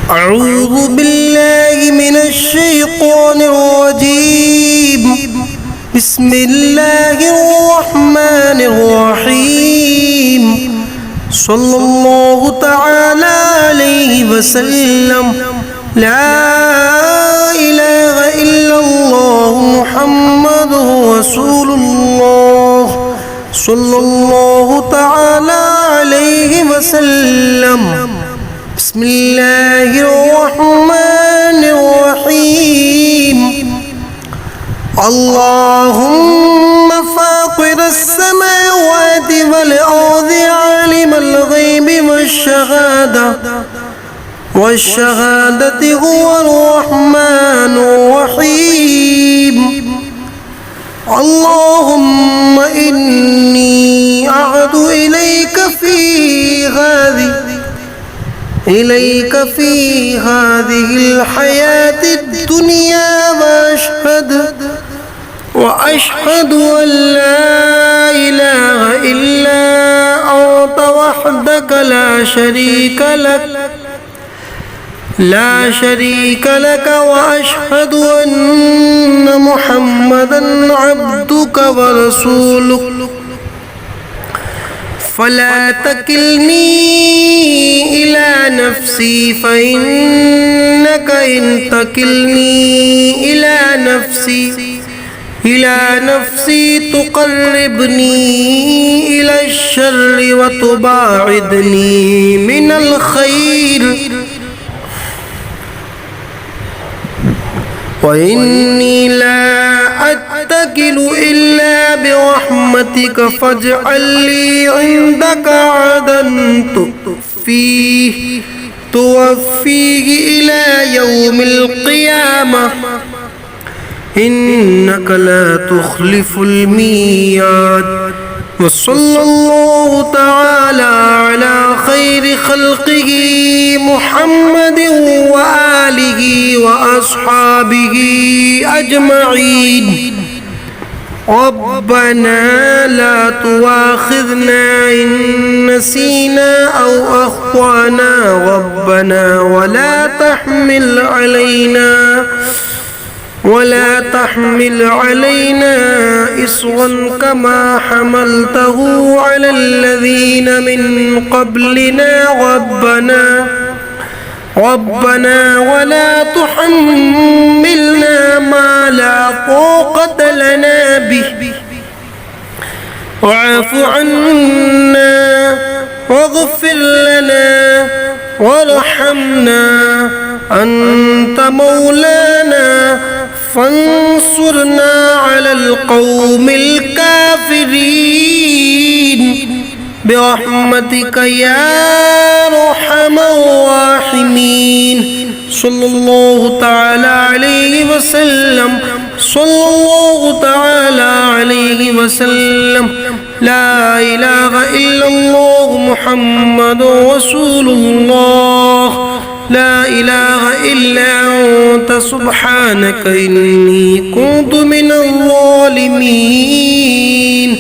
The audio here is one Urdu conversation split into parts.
أعوذ بالله من الشيطان الرجيم بسم الله الرحمن الرحيم صلى الله تعالى عليه وسلم لا إله إلا الله محمد رسول الله صلى الله تعالى عليه وسلم بسم الله الرحمن الرحيم اللهم فاطر السماوات والأرض عالم الغيب والشهادة هو الرحمن الرحيم اللهم إني أعد إليك في هذه الحياة الدنيا وأشهد أن لا إله إلا أنت وحدك لا شريك لك وأشهد أن محمدا عبدك ورسولك فلا تكلني إلى نفسي فإنك إن تكلني إلى نفسي تقربني إلى الشر وتباعدني من الخير وإني لا أتكل إلا برحمتك فاجعل لي عندك عهدا توفيه إلى يوم القيامة إنك لا تخلف الميعاد وصلى الله تعالى على خير خلقه محمد وآله وأصحابه أجمعين ربنا لا تؤاخذنا إن نسينا أو أخطأنا ربنا ولا تحمل علينا إصرا كما حملته على الذين من قبلنا ربنا ولا تحملنا ما لا طاقة لنا به واعف عنا واغفر لنا وارحمنا أنت مولانا فانصرنا على القوم الكافرين برحمتك يا أرحم الراحمين صلى الله تعالى عليه وسلم لا إله إلا الله محمد رسول الله لا إله إلا أنت سبحانك إني كنت من الظالمين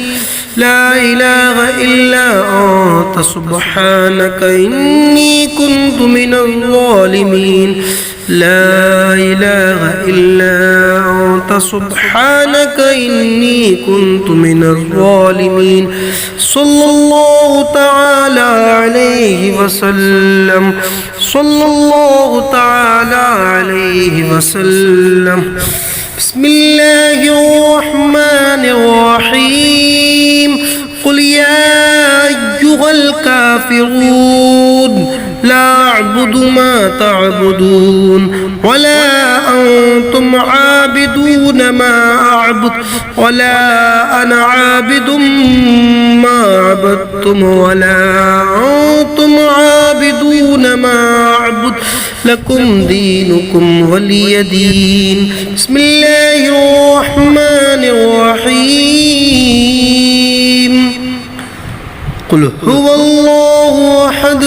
لا إله إلا أنت سبحانك إني كنت من الظالمين لا إله إلا أنت سبحانك إني كنت من الظالمين صلى الله تعالى عليه وسلم بسم الله الرحمن الرحيم قل يا أيها الكافرون لا أعبد ما تعبدون ولا أنتم عابدون ما أعبد ولا أنا عابد ما عبدتم ولا أنتم عابدون ما أعبد لكم دينكم ولي دين بسم الله الرحمن الرحيم قل هو الله أحد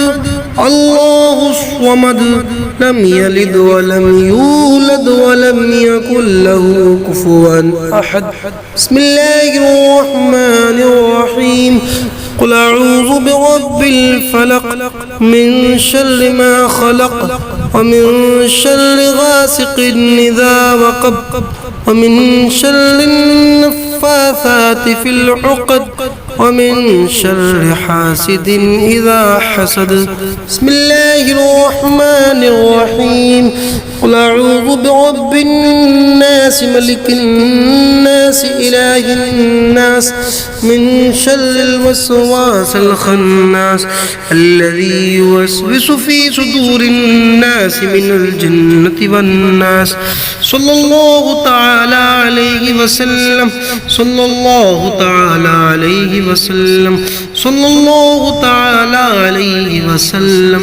الله الصمد لم يلد ولم يولد ولم يكن له كفوا أحد بسم الله الرحمن الرحيم قل أعوذ برب الفلق من شر ما خلق ومن شر غاسق إذا وقب ومن شر النفاثات في العقد ومن شر حاسد إذا حسد بسم الله الرحمن الرحيم قل أعوذ برب الناس ملك الناس إله الناس من شر الوسواس الخناس الذي يوسوس في صدور الناس من الجنة والناس صلى الله تعالى عليه وسلم صلى الله تعالى عليه وسلم صلى الله تعالى عليه وسلم